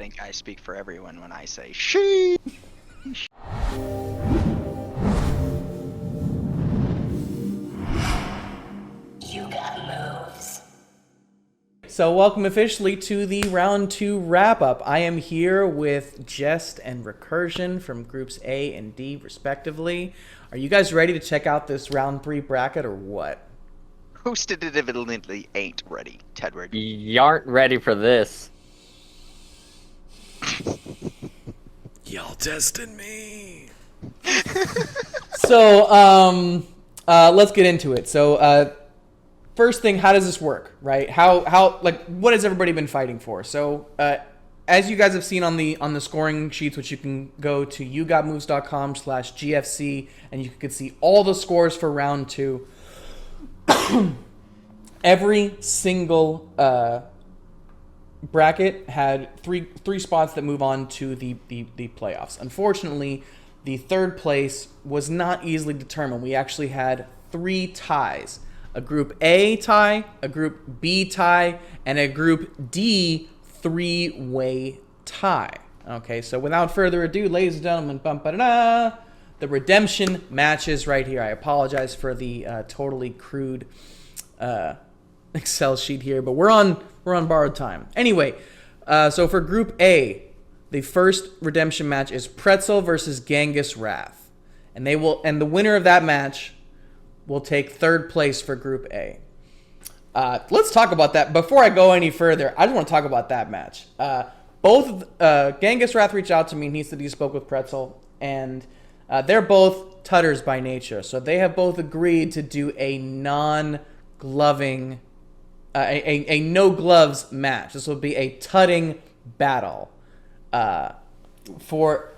think I speak for everyone when I say she. You got moves. So welcome officially to the round 2 wrap-up. I am here with Jest and Recursion from groups A and D respectively. Are you guys ready to check out this round 3 bracket or what? Who statistically ain't ready, Tedward? You aren't ready for this. Y'all testing me. So, let's get into it. So, first thing, how does this work, right? What has everybody been fighting for? So, as you guys have seen on the scoring sheets, which you can go to yougotmoves.com/GFC, and you can see all the scores for round 2. Every single bracket had three spots that move on to the playoffs. Unfortunately, the third place was not easily determined. We actually had 3 ties. A Group A tie, a Group B tie, and a Group D 3-way tie. Okay, so without further ado, ladies and gentlemen, the redemption matches right here. I apologize for the totally crude Excel sheet here, but we're on borrowed time. Anyway, so for Group A, the first redemption match is Pretzel versus Genghis Wrath, and the winner of that match will take third place for Group A. Let's talk about that. Before I go any further, I just want to talk about that match. Both Genghis Wrath reached out to me, and he said he spoke with Pretzel, and they're both tutters by nature, so they have both agreed to do a non-gloving, a no gloves match. This will be a tutting battle for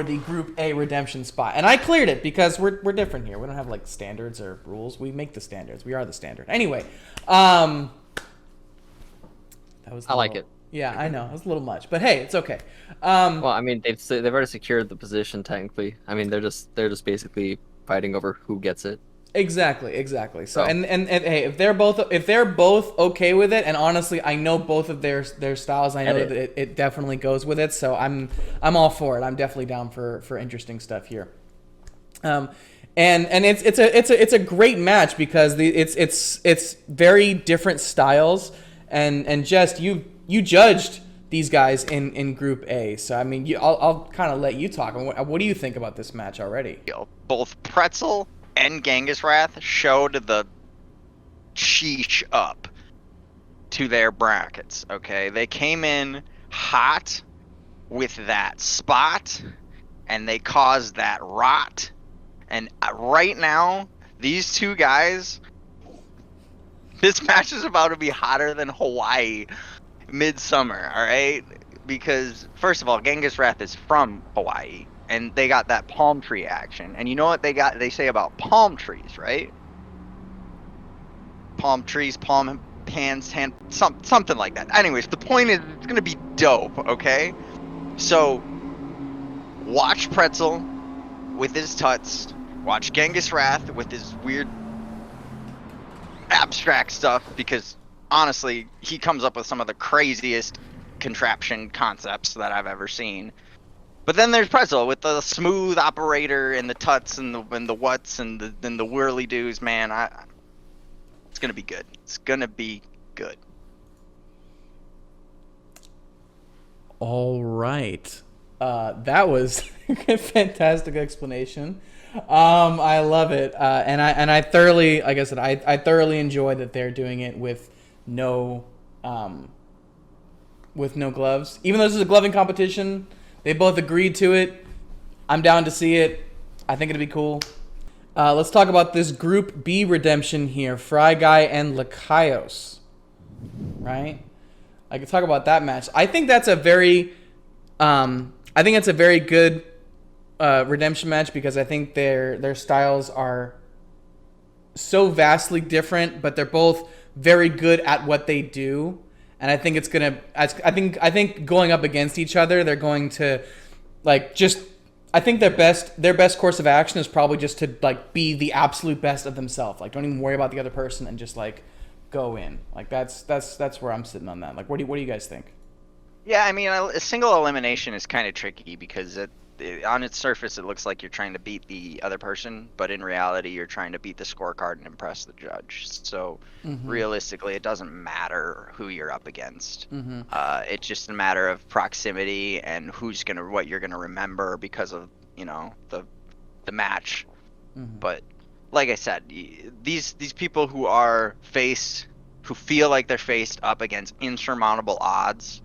the Group A redemption spot, and I cleared it because we're different here. We don't have like standards or rules. We make the standards. We are the standard. Anyway, that was. I like it. Yeah, I know it was a little much, but hey, it's okay. Well, I mean, they've already secured the position technically. I mean, they're just basically fighting over who gets it. Exactly. So and hey, if they're both okay with it, and honestly, I know both of their styles. I know that it definitely goes with it. So I'm all for it. I'm definitely down for interesting stuff here. And it's a great match because it's very different styles, and just you judged these guys in Group A. So I mean, I'll kind of let you talk. What do you think about this match already? Both Pretzel and Genghis Wrath showed the sheesh up to their brackets, okay? They came in hot with that spot, and they caused that rot. And right now, these two guys, this match is about to be hotter than Hawaii midsummer, all right? Because, first of all, Genghis Wrath is from Hawaii. And they got that palm tree action. And you know what they say about palm trees, right? Palm trees, palm hands, something like that. Anyways, the point is it's going to be dope, okay? So, watch Pretzel with his tuts. Watch Genghis Wrath with his weird abstract stuff. Because, honestly, he comes up with some of the craziest contraption concepts that I've ever seen. But then there's Pretzel with the smooth operator and the tuts and the whats and the whirly doos. Man, it's gonna be good. It's gonna be good. All right, that was a fantastic explanation. I love it, and I thoroughly, like I said, I thoroughly enjoy that they're doing it with no gloves. Even though this is a gloving competition. They both agreed to it. I'm down to see it. I think it'd be cool. Let's talk about this Group B redemption here. Fry Guy and Lakaios. Right? I can talk about that match. I think that's a very good redemption match because I think their styles are so vastly different, but they're both very good at what they do. And I think I think going up against each other, they're going to I think their best course of action is probably just to like be the absolute best of themselves. Like don't even worry about the other person and just like go in. Like that's where I'm sitting on that. Like what do you guys think? Yeah, I mean, a single elimination is kind of tricky because on its surface it looks like you're trying to beat the other person, but in reality you're trying to beat the scorecard and impress the judge. So realistically, it doesn't matter who you're up against. It's just a matter of proximity and what you're gonna remember because of the match. But like I said, these people who feel like they're faced up against insurmountable odds,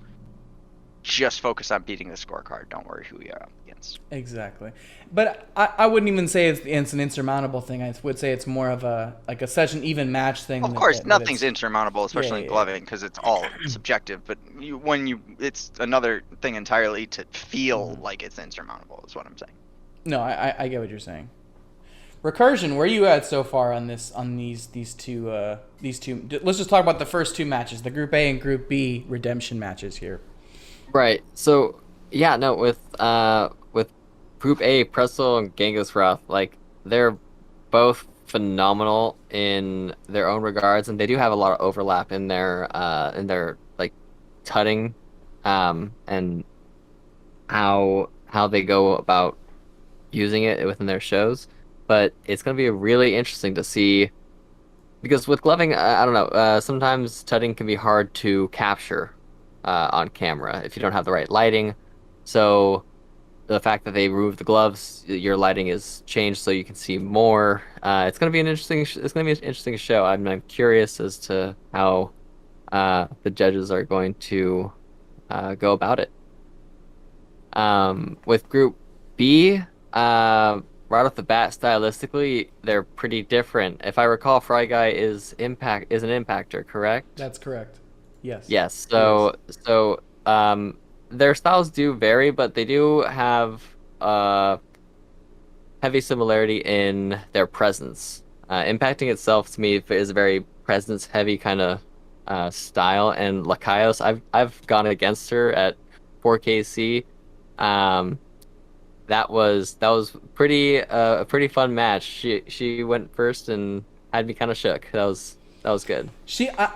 just focus on beating the scorecard. Don't worry who you're up against. Exactly. But I wouldn't even say it's an insurmountable thing. I would say it's more of such an even match thing. Of course, nothing's insurmountable, especially in gloving, because it's all subjective. But it's another thing entirely to feel like it's insurmountable. Is what I'm saying. No, I get what you're saying. Recursion, where are you at so far on these two? Let's just talk about the first two matches, the Group A and Group B redemption matches here. Right. So yeah, no, with Group A, Pretzel and Genghis Wrath, like they're both phenomenal in their own regards, and they do have a lot of overlap in their like tutting, and how they go about using it within their shows. But it's going to be really interesting to see, because with gloving, I don't know, sometimes tutting can be hard to capture on camera if you don't have the right lighting. So the fact that they remove the gloves, your lighting is changed so you can see more. It's going to be an interesting show. I'm curious as to how the judges are going to go about it. With Group B, right off the bat, stylistically, they're pretty different. If I recall, Fry Guy is an impactor, correct? That's correct. Yes. Yes. So their styles do vary, but they do have heavy similarity in their presence. Impacting itself to me is a very presence-heavy kind of style, and Lakaios, I've gone against her at 4KC. That was pretty a pretty fun match. She went first and had me kind of shook. That was good.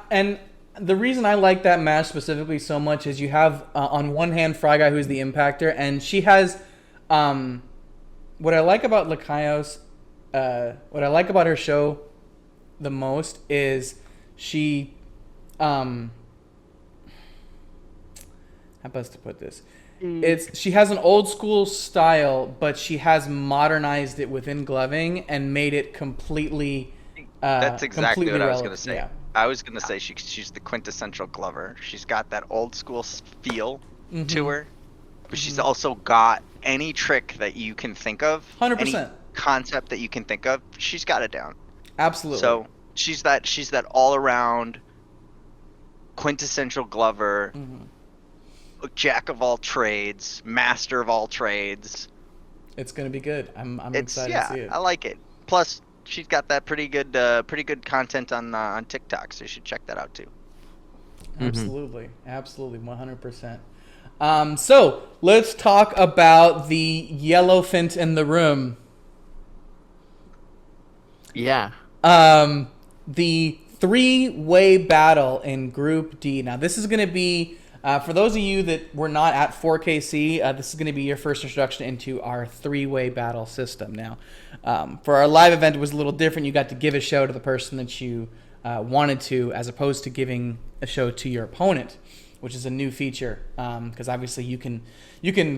And the reason I like that match specifically so much is you have on one hand Fry Guy, who's the impactor, and she has what I like about Lakaios, what I like about her show the most is she how best to put this. She has an old school style, but she has modernized it within gloving and made it completely. That's exactly completely what I was relevant. going to say. Yeah. I was going to say she's the quintessential glover. She's got that old school feel to her, but she's also got any trick that you can think of, 100%. any concept that you can think of. She's got it down. Absolutely. So she's that all around quintessential glover. Jack of all trades, master of all trades. It's gonna be good. I'm excited to see it. I like it. Plus, she's got that pretty good content on TikTok, so you should check that out too. Absolutely, 100%. So let's talk about the Yellowfant in the room. Yeah. The three-way battle in Group D. Now, this is gonna be. For those of you that were not at 4KC, this is going to be your first introduction into our three-way battle system. Now, for our live event, it was a little different. You got to give a show to the person that you wanted to, as opposed to giving a show to your opponent, which is a new feature. Because obviously, you can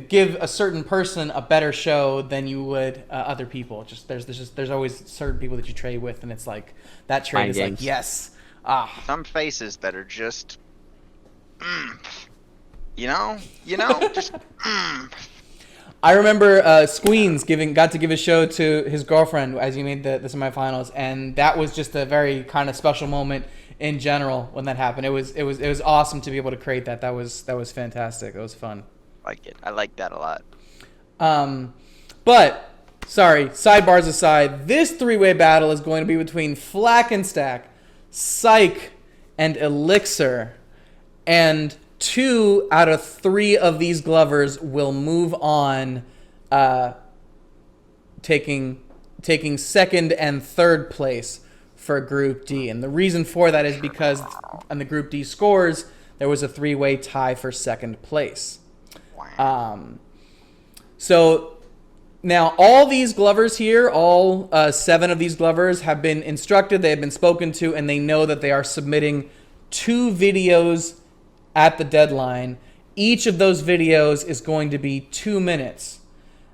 give a certain person a better show than you would other people. There's always certain people that you trade with, and it's like that trade is like yes. Some faces that are just. Just. I remember Squeens got to give a show to his girlfriend as he made the semifinals, and that was just a very kind of special moment in general when that happened. It was awesome to be able to create that. That was fantastic. It was fun. I like that a lot. But sorry, sidebars aside, this three-way battle is going to be between Flackenstack, Psych, and Elixir. And 2 out of 3 of these glovers will move on, taking second and third place for Group D. And the reason for that is because on the Group D scores, there was a 3-way tie for second place. Wow. So now all these Glovers here, all 7 of these Glovers have been instructed, they have been spoken to, and they know that they are submitting 2 videos at the deadline. Each of those videos is going to be 2 minutes.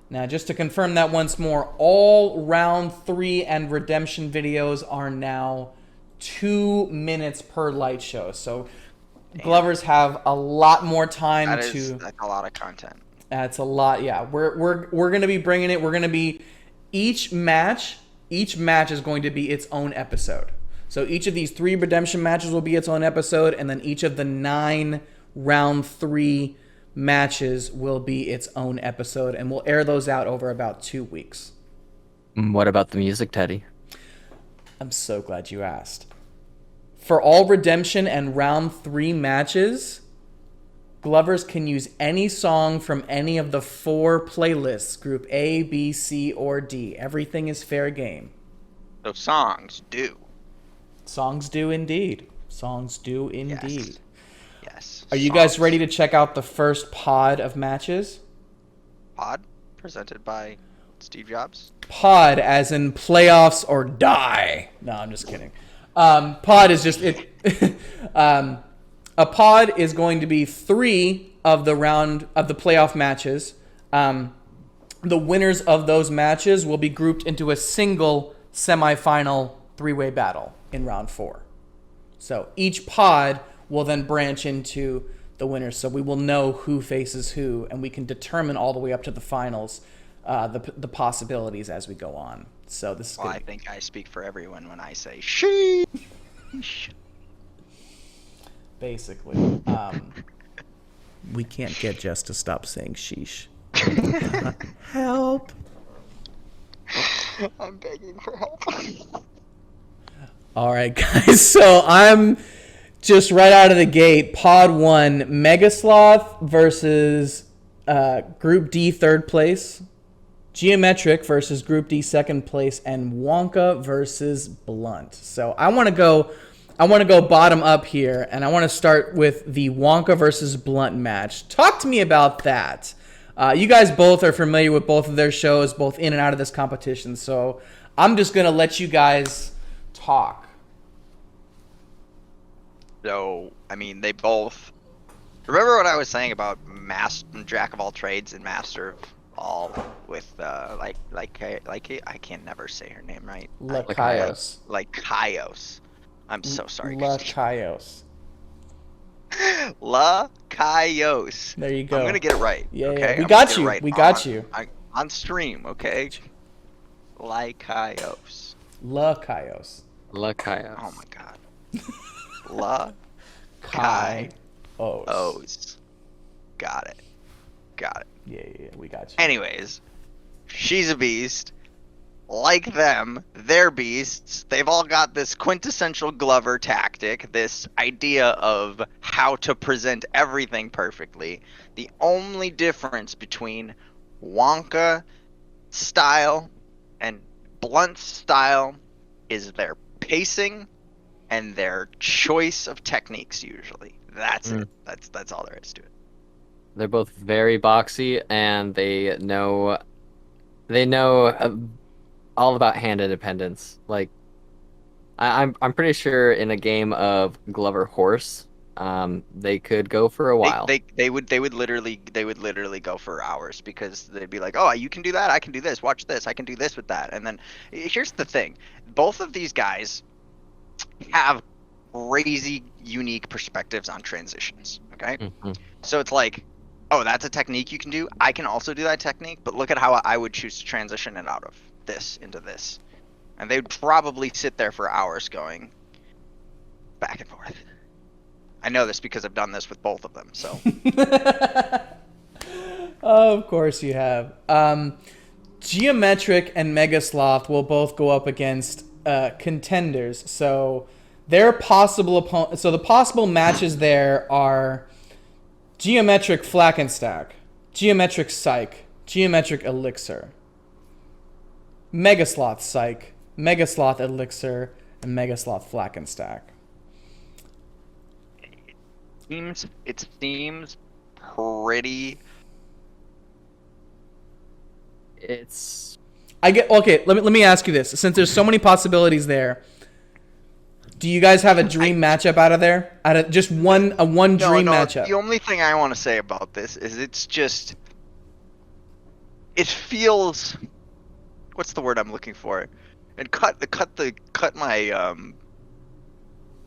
Now, just to confirm that once more, all round 3 and redemption videos are now 2 minutes per light show. So Glovers have a lot more time That's a lot of content. That's a lot. Yeah, we're going to be bringing it. We're going to be each match is going to be its own episode. So each of these 3 redemption matches will be its own episode, and then each of the 9 round 3 matches will be its own episode, and we'll air those out over about 2 weeks. What about the music, Teddy? I'm so glad you asked. For all redemption and round 3 matches, Glovers can use any song from any of the 4 playlists, group A, B, C, or D. Everything is fair game. So songs do. Songs do indeed. Songs do indeed. Yes. Are you guys ready to check out the first pod of matches? Pod presented by Steve Jobs. Pod as in playoffs or die. No, I'm just kidding. Pod is just it. A pod is going to be 3 of the playoff matches. The winners of those matches will be grouped into a single semifinal 3-way battle in round 4. So each pod will then branch into the winners. So we will know who faces who, and we can determine all the way up to the finals the possibilities as we go on. So this is Well, I think I speak for everyone when I say sheesh. Basically. We can't get Jess to stop saying sheesh. Help. I'm begging for help. All right, guys. So I'm just right out of the gate. Pod 1, Megasloth versus Group D 3rd place. Geometric versus Group D 2nd place. And Wonka versus Blunt. So I want to go bottom up here, and I want to start with the Wonka versus Blunt match. Talk to me about that. You guys both are familiar with both of their shows, both in and out of this competition, so I'm just going to let you guys talk. So, I mean, they both... Remember what I was saying about Jack of all trades and Master of all with, I can never say her name right. Lakaios. Lakaios. I'm so sorry. Lakaios. Lakaios. There you go. I'm gonna get it right. Yeah, okay? We I'm got gonna get you. it right We got you. on stream, okay? Lakaios. Lakaios. Lakaios. Oh my god. Lakaios. Got it. Yeah, we got you. Anyways, she's a beast. Like them, they're beasts. They've all got this quintessential Glover tactic, this idea of how to present everything perfectly. The only difference between Wonka style and Blunt style is their pacing and their choice of techniques usually. That's it. That's all there is to it. They're both very boxy, and they know all about hand independence. Like, I'm pretty sure in a game of Glover Horse, they could go for a while. They would literally go for hours, because they'd be like, oh, you can do that, I can do this, watch this, I can do this with that. And then here's the thing, both of these guys have crazy unique perspectives on transitions. Okay, so it's like, oh, that's a technique you can do, I can also do that technique, but look at how I would choose to transition it out of this into this. And they'd probably sit there for hours going back and forth. I know this because I've done this with both of them, so. Of course you have. Geometric and Megasloth will both go up against contenders. So their possible opponent. So the possible matches there are Geometric Flackenstack, Geometric Psych, Geometric Elixir, Megasloth Psych, Megasloth Elixir, and Megasloth Flackenstack. seems pretty. It's I get okay. Let me ask you this: since there's so many possibilities there, do you guys have a dream matchup out of there? Out of just one dream matchup? The only thing I want to say about this is it feels. What's the word I'm looking for? And cut my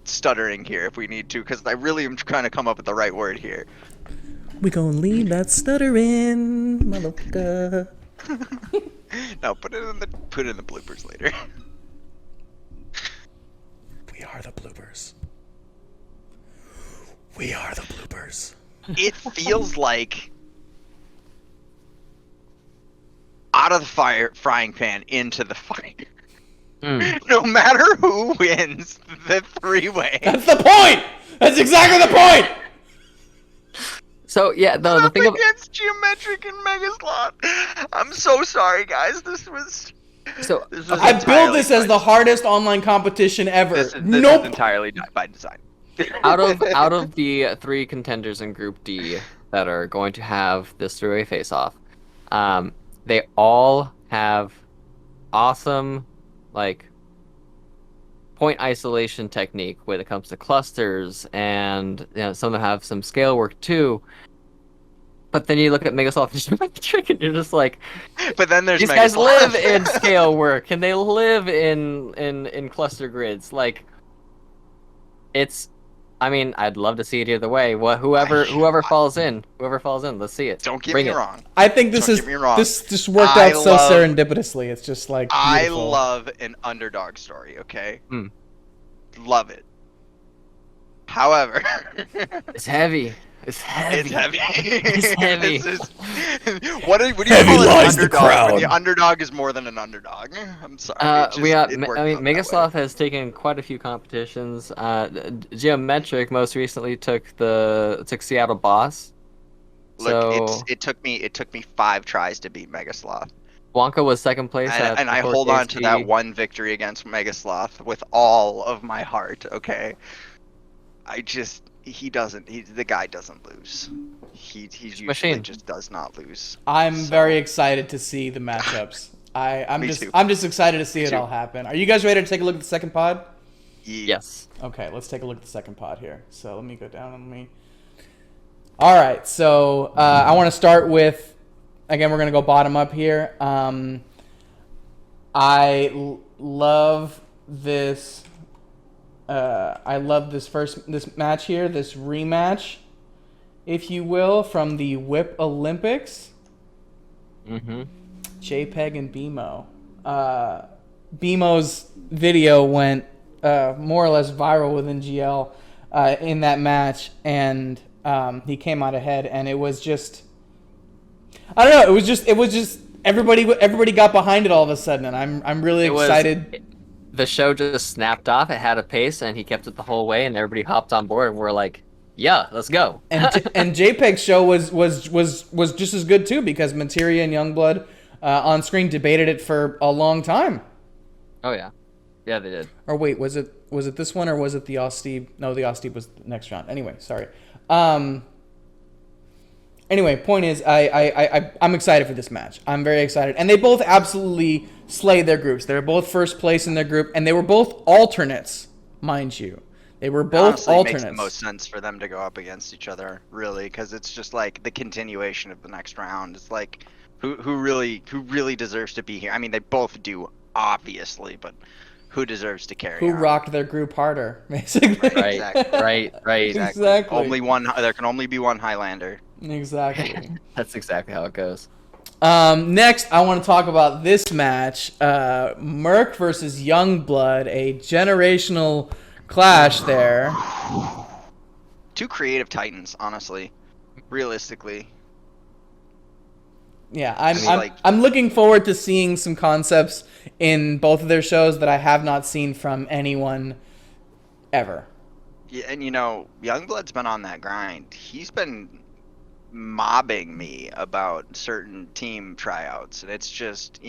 stuttering here if we need to, because I really am trying to come up with the right word here. We gonna leave that stuttering, motherfucker. No, put it in the bloopers later. We are the bloopers. We are the bloopers. It feels like out of the frying pan into the fire. No matter who wins the three-way. That's the point. That's exactly the point. so yeah. The thing of against Geometric and Megaslot. I'm so sorry, guys. This was I built this as the hardest online competition ever. This is Nope. entirely by design. out of the 3 contenders in Group D that are going to have this three-way face-off, they all have awesome, like, point isolation technique when it comes to clusters, and some of them have some scale work too. But then you look at Megasoft and Geometric, and you're just like, But then there's these guys Megaslot. live in scale work, and they live in cluster grids. Like, it's. I mean, I'd love to see it either way. Whoever falls in, let's see it. Don't get Bring me it. wrong. I think Don't get me wrong. this just worked I out so love- serendipitously. It's just like I beautiful. love an underdog story, okay? Hmm. Love it. However, It's heavy. It's heavy. it's heavy. It's heavy. What do you Heavy call an lies the underdog when crowd. the underdog is more than an underdog? I'm sorry. it We got. it I worked mean, out that way. Megasoft has taken quite a few competitions. Geometric most recently took Seattle Boss. Look, So it took me 5 tries to beat Megasloth. Wonka was second place, And I hold on to that one victory against Megasloth with all of my heart, okay? The guy doesn't lose. He's usually Machine. just does not lose. I'm So- very excited to see the matchups. I'm Me just too. I'm just excited to see Me it too. all happen. Are you guys ready to take a look at the second pod? Yes. Okay, let's take a look at the second pod here. So let me go down and All right, so I want to start with, again, we're gonna go bottom up here. Love this. I love this match here, this rematch, if you will, from the Whip Olympics. Mm-hmm. JPEG and BMO. BMO's video went more or less viral within GL in that match, and he came out ahead, and it was just, I don't know, it was just everybody got behind it all of a sudden, and I'm really excited. The show just snapped off. It had a pace, and he kept it the whole way, and everybody hopped on board, and we're like, yeah, let's go. And JPEG's show was just as good too, because Materia and Youngblood on screen debated it for a long time. Oh yeah, yeah, they did. Or wait, was it this one, or was it the Osteb? No, the Osteb was the next round. Anyway, sorry. Anyway, point is, I'm excited for this match. I'm very excited, and they both absolutely slayed their groups. They were both first place in their group, and they were both alternates, mind you. They were both Honestly, alternates. It makes the most sense for them to go up against each other, really, because it's just like the continuation of the next round. It's like who really deserves to be here. I mean, they both do, obviously, but who deserves to carry? Who on? rocked their group harder, basically. Right, Exactly. right. Exactly. Only one. There can only be one Highlander. Exactly. That's exactly how it goes. Next, I want to talk about this match: Merc versus Youngblood, a generational clash there. 2 creative titans, honestly, realistically. Yeah, like- I'm looking forward to seeing some concepts in both of their shows that I have not seen from anyone ever. Yeah, and Youngblood's been on that grind. He's been mobbing me about certain team tryouts, and it's just,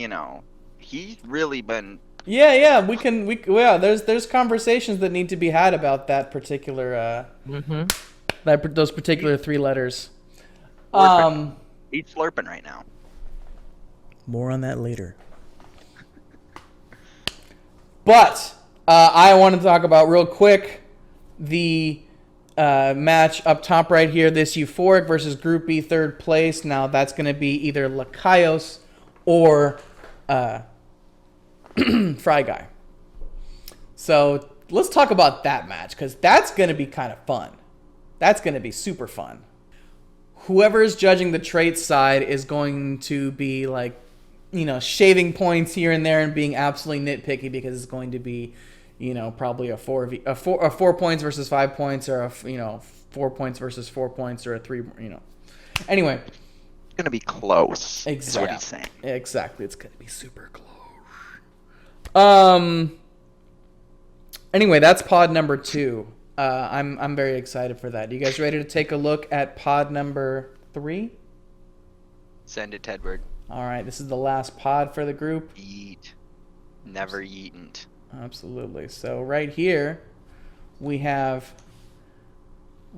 he's really been. Yeah, there's conversations that need to be had about that particular Mm-hmm. those particular 3 letters. Slurping. He's slurping right now. More on that later. But I want to talk about real quick the match up top right here. This Euphoric versus Group B 3rd place. Now that's going to be either Lakaios or Fry Guy. So let's talk about that match because that's going to be kind of fun. That's going to be super fun. Whoever is judging the trait side is going to be like, shaving points here and there and being absolutely nitpicky because it's going to be, probably a 4 points versus 5 points or 4 points versus 4 points or a 3, Anyway. It's going to be close. Exactly. Is what he's saying. Exactly. It's going to be super close. Anyway, that's pod number 2. I'm very excited for that. You guys ready to take a look at pod number 3? Send it, Tedward. All right, this is the last pod for the group. Eat. Never eaten. Absolutely. So right here, we have...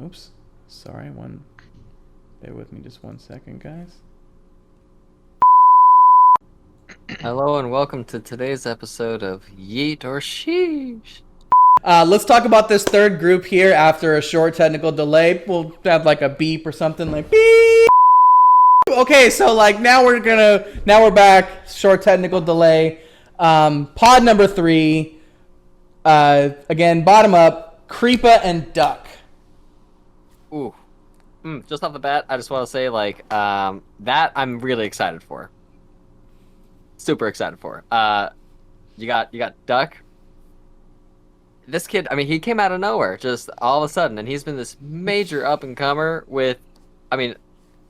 Oops. Sorry, bear with me just 1 second, guys. Hello and welcome to today's episode of Yeet or Sheesh. Let's talk about this third group here after a short technical delay. We'll have like a beep or something like beep. Okay, so now we're back. Short technical delay. Pod number 3. Again, bottom up. Creepa and Duck. Ooh. Just off the bat, I just want to say that I'm really excited for. Super excited for. You got Duck. This kid, he came out of nowhere, just all of a sudden, and he's been this major up-and-comer with,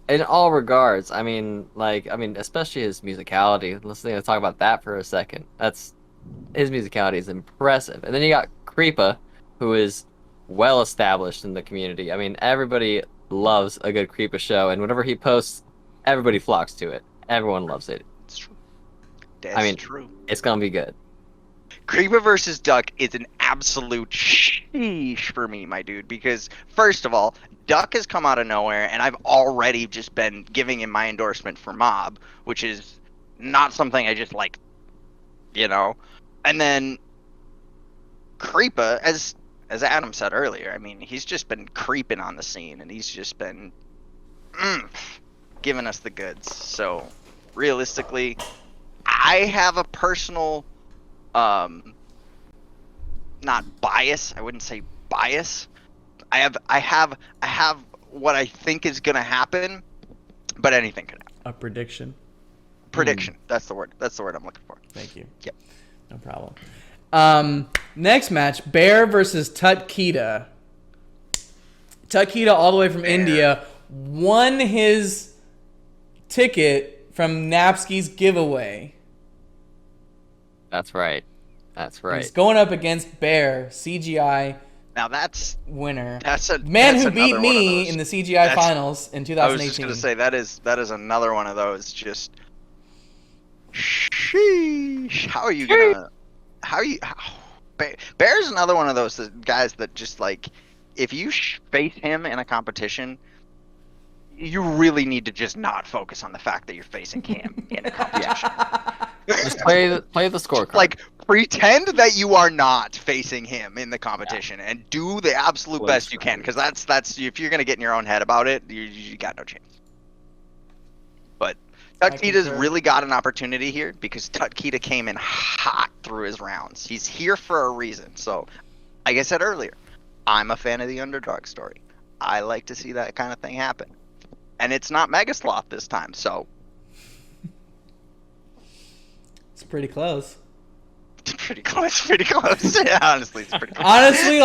in all regards. Especially his musicality. Let's talk about that for a second. His musicality is impressive. And then you got Creepa, who is well established in the community. Everybody loves a good Creepa show, and whenever he posts, everybody flocks to it. Everyone loves it. It's true. That's true. It's gonna be good. Creepa versus Duck is an absolute sheesh for me, my dude, because first of all, Duck has come out of nowhere, and I've already just been giving him my endorsement for Mob, which is not something I just like, And then Creepa, as Adam said earlier, he's just been creeping on the scene, and he's just been giving us the goods. So, realistically, I have a personal... not bias. I wouldn't say bias. I have what I think is gonna happen, but anything could happen. A prediction. Prediction. That's the word. That's the word I'm looking for. Thank you. Yep. No problem. Next match: Bear versus Tutkita. Tutkita, all the way from India, won his ticket from Napsky's giveaway. That's right. He's going up against Bear, CGI. Now that's winner. That's a man that's who beat another one of me those. in the CGI finals in 2018. I was just gonna say that is another one of those. Just sheesh. How are you gonna? Bear's another one of those guys that just if you face him in a competition, you really need to just not focus on the fact that you're facing him in a competition. Just play the scorecard. Pretend that you are not facing him in the competition and do the absolute best you can, because that's if you're gonna get in your own head about it, you got no chance. But Tutkita's really got an opportunity here because Tutkita came in hot through his rounds. He's here for a reason. So, like I said earlier, I'm a fan of the underdog story. I like to see that kind of thing happen. And it's not Megasloth this time, so it's pretty close. Pretty close. Yeah, honestly, it's pretty close. Honestly,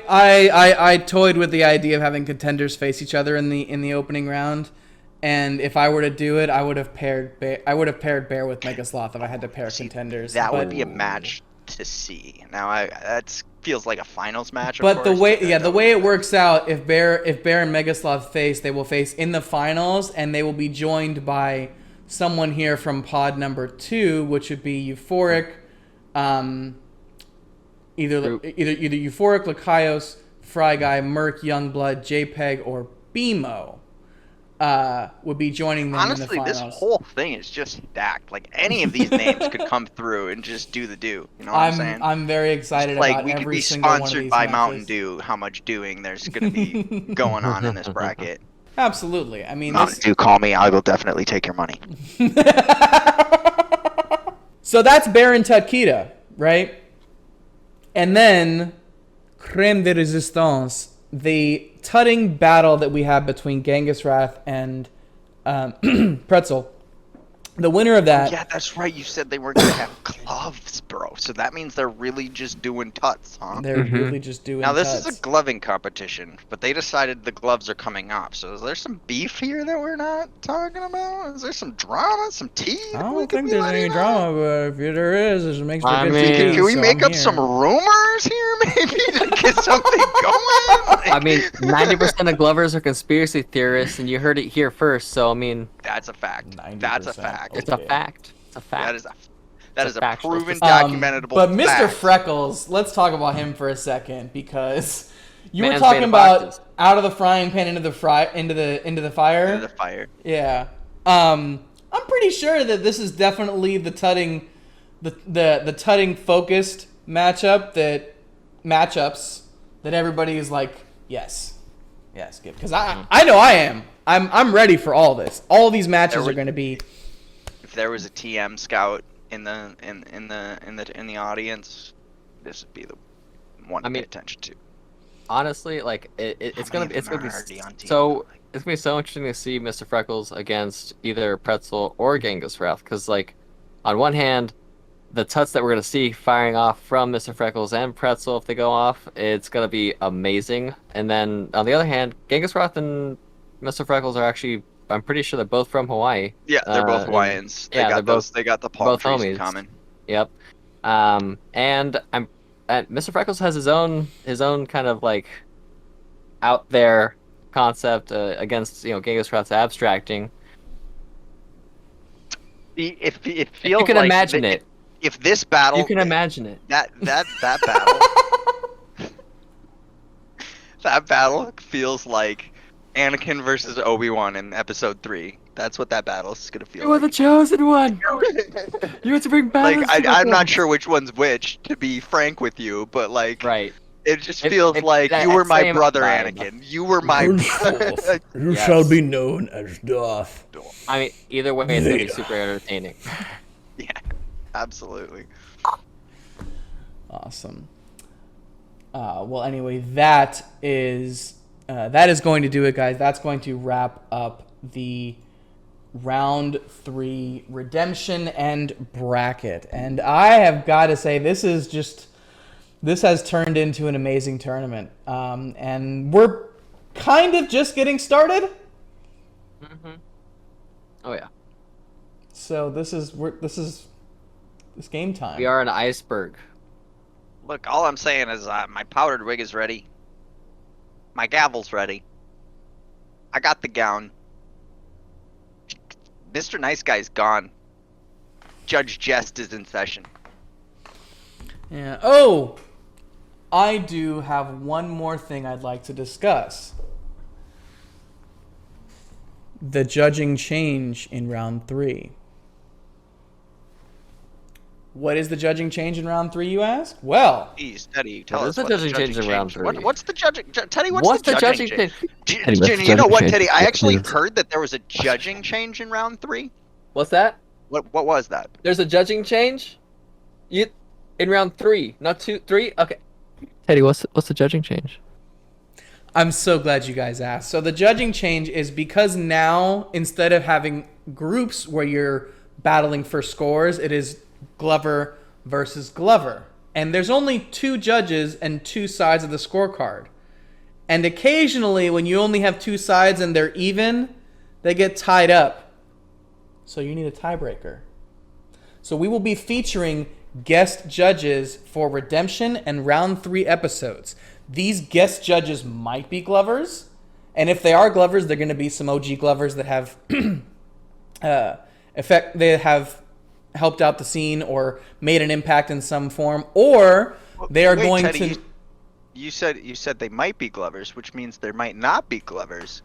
I toyed with the idea of having contenders face each other in the opening round, and if I were to do it, I would have paired Bear with Megasloth if I had to pair contenders. That would be a match to see. Now, that feels like a finals match. But the way it works out, if Bear and Megasloth face, they will face in the finals, and they will be joined by someone here from pod number 2, which would be Euphoric, either Euphoric, Lakaios, Fry Guy, Merc, Youngblood, JPEG, or BMO would be joining them Honestly, in the this finals. whole thing is just stacked. Like any of these names could come through and just do the do. You know what I'm saying? I'm very excited Like about we could every be single one of sponsored these by matches. Mountain Dew. How much doing there's going to be going on in this bracket? Absolutely. I mean, Mountain Dew, call me. I will definitely take your money. So that's Baron Tutkita, right? And then Creme de Resistance, the tutting battle that we have between Genghis Wrath and Pretzel. The winner of that. Yeah, that's right. You said they were going to have gloves, bro. So that means they're really just doing tuts, huh? They're really just doing Now, this tuts. is a gloving competition, but they decided the gloves are coming off. So is there some beef here that we're not talking about? Is there some drama, some tea? I that we don't could think be there's letting any out? drama, but if there is, it makes for I good mean- TV. Can we so make I'm up some here. rumors here, maybe, to get something going? I mean, 90% of Glovers are conspiracy theorists, and you heard it here first. So I mean, That's a fact. 90%. That's a fact. it's a Okay. fact. It's a fact. That It's is a a factual proven, fact. documentable But Mr. fact. Freckles, let's talk about him for a second because you were Man's talking made of about boxes. out of the frying pan into the fire. Into the fire. Yeah. I'm pretty sure that this is definitely the tutting, the tutting focused matchups that everybody is like, yes, good. Because I know I am. I'm ready for all this. All these matches are going to be. If there was a TM scout in the audience, this would be the one to pay attention to. Honestly, like it's How gonna many it's of them gonna be are already on team? so it's gonna be so interesting to see Mr. Freckles against either Pretzel or Genghis Wrath, because like on one hand, the tuts that we're gonna see firing off from Mr. Freckles and Pretzel, if they go off, it's gonna be amazing. And then on the other hand, Genghis Wrath and Mr. Freckles are actually, I'm pretty sure they're both from Hawaii. Yeah, they're both and- Hawaiians. They yeah, got they're both- They got the palm both trees in homies. common. Yep. And Mr. Freckles has his own kind of like out there concept against Genghis Wrath's abstracting. If it feels You can like imagine it. If this battle, You can imagine it. that battle, that battle feels like Anakin versus Obi-Wan in Episode 3. That's what that battle is gonna feel You are the like. chosen one. You have to bring balance. Like to the I'm not force. sure which one's which, to be frank with you, but like Right. it just It- feels it- like that you were my same brother, vibe. Anakin. You were my. You Yes. shall be known as Darth. I mean, either way, it's gonna be super entertaining. Yeah, absolutely. Awesome. Well, anyway, that is going to do it, guys. That's going to wrap up the round 3 redemption and bracket. And I have got to say, this has turned into an amazing tournament. And we're kind of just getting started. Oh yeah, So this is game time. we are an iceberg. Look, all I'm saying is my powdered wig is ready. My gavel's ready. I got the gown. Mr. Nice Guy's gone. Judge Jest is in session. Yeah. Oh, I do have one more thing I'd like to discuss. The judging change in round 3. What is the judging change in round 3, you ask? Well, Please, Teddy, tell What us is the what judging change in round What, 3? what's the judging? Teddy, What's the judging change? J- Teddy, what's Jenny, the you know judging what, change? Teddy? I What actually is- heard that there was a judging change in round 3. What's that? What was that? There's a judging change. In round 3, not 2, 3. Okay. Teddy, what's the judging change? I'm so glad you guys asked. So the judging change is because now, instead of having groups where you're battling for scores, it is Glover versus Glover. And there's only 2 judges and 2 sides of the scorecard. And occasionally, when you only have 2 sides and they're even, they get tied up. So you need a tiebreaker. So we will be featuring guest judges for Redemption and Round 3 episodes. These guest judges might be Glovers, and if they are Glovers, they're going to be some OG Glovers that have they have helped out the scene or made an impact in some form, or they are Wait, going Teddy, to. you- you said they might be Glovers, which means there might not be Glovers.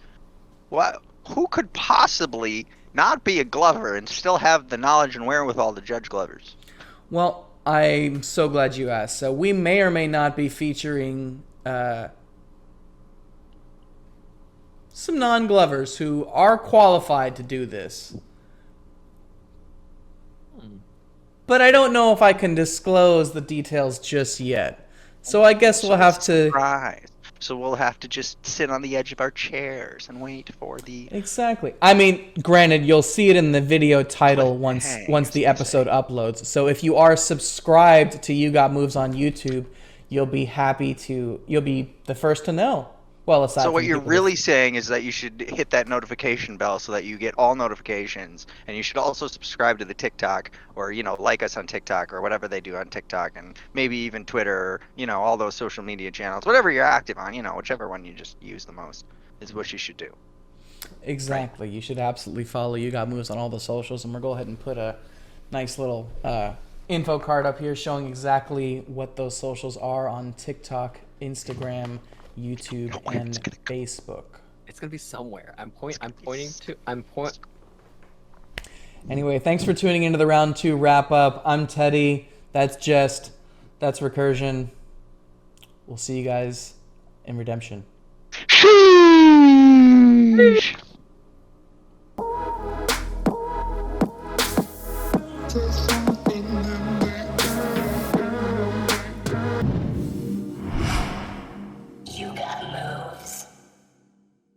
What? Who could possibly not be a Glover and still have the knowledge and wherewithal to judge Glovers? Well, I'm so glad you asked. So we may or may not be featuring some non-Glovers who are qualified to do this. But I don't know if I can disclose the details just yet. So I guess we'll have to... Surprise. So we'll have to just sit on the edge of our chairs and wait for the... Exactly. I mean, granted, you'll see it in the video title once the episode uploads. So if you are subscribed to You Got Moves on YouTube, you'll be the first to know. Well, aside So from what you're people really saying is that you should hit that notification bell so that you get all notifications, and you should also subscribe to the TikTok, or like us on TikTok or whatever they do on TikTok, and maybe even Twitter, all those social media channels, whatever you're active on, whichever one you just use the most is what you should do. Exactly. You should absolutely follow You Got Moves on all the socials, and we'll go ahead and put a nice little info card up here showing exactly what those socials are on TikTok, Instagram, YouTube, and Facebook. It's gonna be somewhere. I'm pointing to. Anyway, thanks for tuning into the round 2 wrap up. I'm Teddy. That's Jest. That's Recursion. We'll see you guys in Redemption. Sheesh.